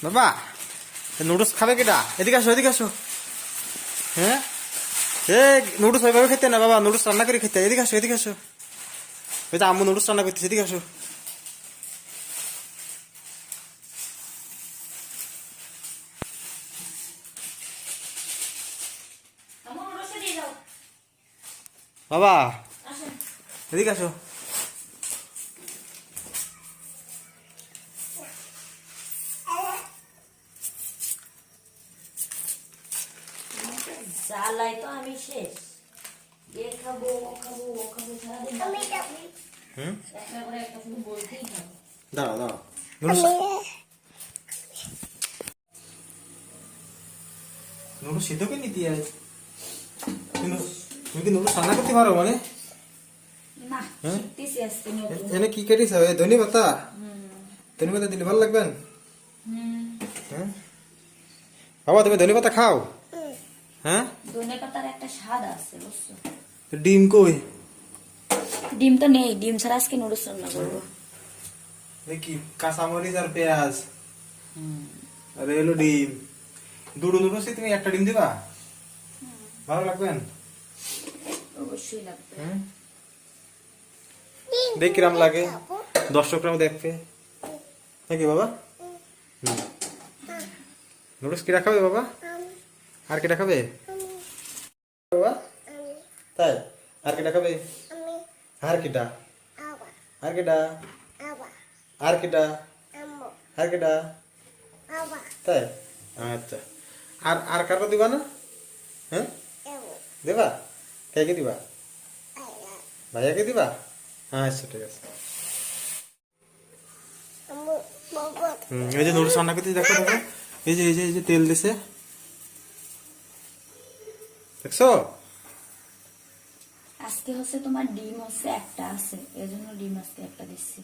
বাবা নুডলস খাবে কেটা? এদিকে আসো, এদিকে আসো। হ্যাঁ, এ নুডলস ওইভাবে খেতে না বাবা, নুডলস রান্না করে খেতে। এদিকে আসো, এদিকে আসো। ওই যে আম্মু নুডলস রান্না করতেছে, এদিকে আসো। বাবা এদিকে আসো। জ্বালাই তো আমি শেষ। এ খাবো, ও খাবো, ও খাবো, সারাদিন একটা করে একটা শুধু বলতেই থাকো। দাঁড়াও দাঁড়াও, নুডলস সিদ্ধ করে নিতে হয়। কিন্তু তুমি কি নুডলস রান্না করতে পারো মানে? না, শিখতেছি আজকে নতুন। এনে কি কেটেছ? ধনে পাতা, ধনে পাতা দিলে ভালো লাগবেন। হ্যাঁ বাবা, তুমি ধনে পাতা খাও? হ্যাঁ, ধনে পাতার একটা স্বাদ আছে বুঝছো। তো ডিম কই? ডিম তো নেই, ডিম ছাড়া আজকে নুডলস রান্না করবো। দেখি কাঁচামরিচ আর পেঁয়াজ আর এলো ডিম। দুটো নুডলসে তুমি একটা ডিম দিবা? ভালো লাগবেন? অবশ্যই লাগবে। দেখ কিরাম লাগে, দর্শকরাও দেখবে নাকি বাবা? নুডলস কিরা খাবে বাবা? আর কেটা খাবে বাবা? তাই আর কেটা খাবে? আর কেটা? আর কেটা? আর কেটা? আর কেটা? তাই আচ্ছা। আর আর কারো দিবা না? হ্যাঁ দেবা? কে দিবা? ভাইয়াকে দিবা? আচ্ছা ঠিক আছে। এই যে নুডলস রান্না করতে দেখো, দেখো এই যে তেল দিছে, দেখছো? আজকে হচ্ছে তোমার ডিম হচ্ছে একটা আছে, এজন্য ডিম আজকে একটা দিচ্ছি।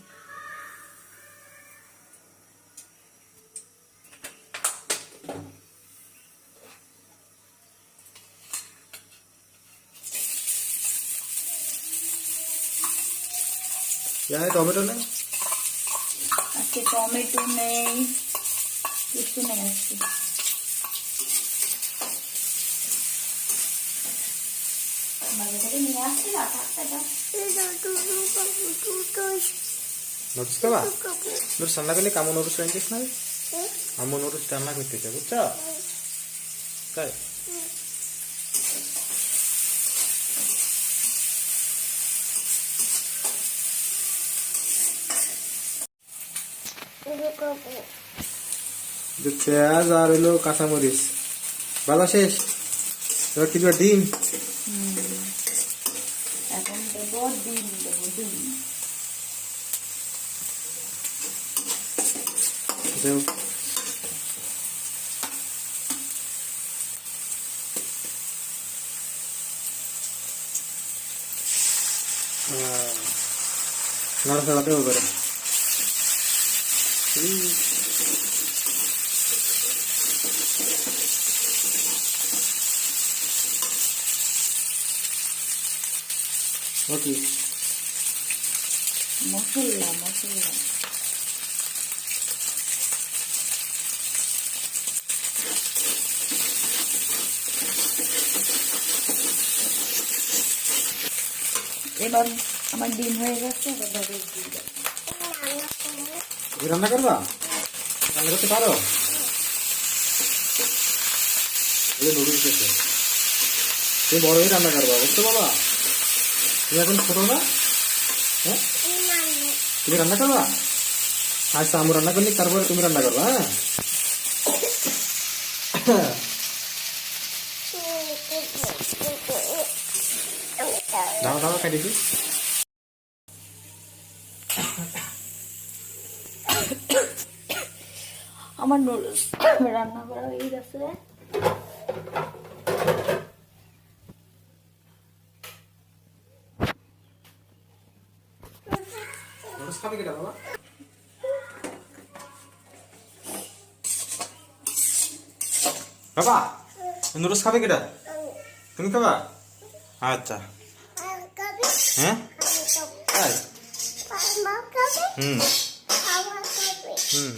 টমেটো নেই আজকে টমেটো নেই, কিছু নেই আজকে। বাজার থেকে নিয়ে আসছি না, টাটকা। নুডলস খাবা? নুডলস রান্না করলে কামো নুডলস রান্ধিস না? আম্মু নুডলস রান্না করতেছে বুঝছো? তাই পেঁয়াজ আর হলো কাঁচামরিচ ভালো শেষ। এবার কি দিবা? ডিম। এখন দেবো ডিম, দেবো ডিম। দেও। নাড়াচাড়া দেবো করে। ওকে মশলা মশলা এবার আমার ডিম হয়ে গেছে, এবার ধরে দিয়ে দেবো। তুমি রান্না করবা? রান্না করতে পারো? নুডলস খেতে তুমি বড় হয়ে রান্না করবা বুঝছো বাবা? তুমি এখন ছোট না? হ্যাঁ, তুমি রান্না করবা? আচ্ছা, আমি রান্না করলি তারপরে তুমি রান্না করবা। হ্যাঁ দাও দাও কাটিছি। আমার নুডলস রান্না করা হয়ে গেছে। নুডলস খাবে কেটা বাবা? বাবা নুডলস খাবে কেটা? তুমি খাবা? আচ্ছা। হ্যাঁ তাই? হুম হুম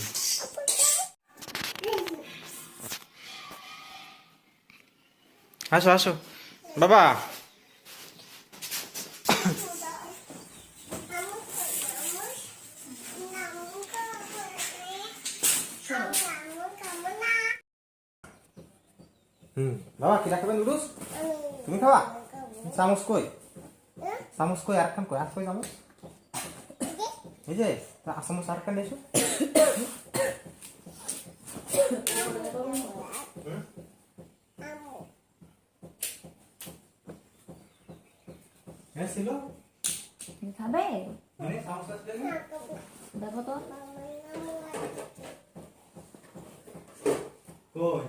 আসো আসো বাবা। বাবা কি রাখবেন নুডলস? তুমি খাওয়া? চামচ কই? চামচ কই? আরেকখান কই? আর কই চামচ? এই যে চামচ আরেকখান এসো। হ্যাঁ ছিল। খাবে? মানে চামচ আছে না? দেখো তো। কই?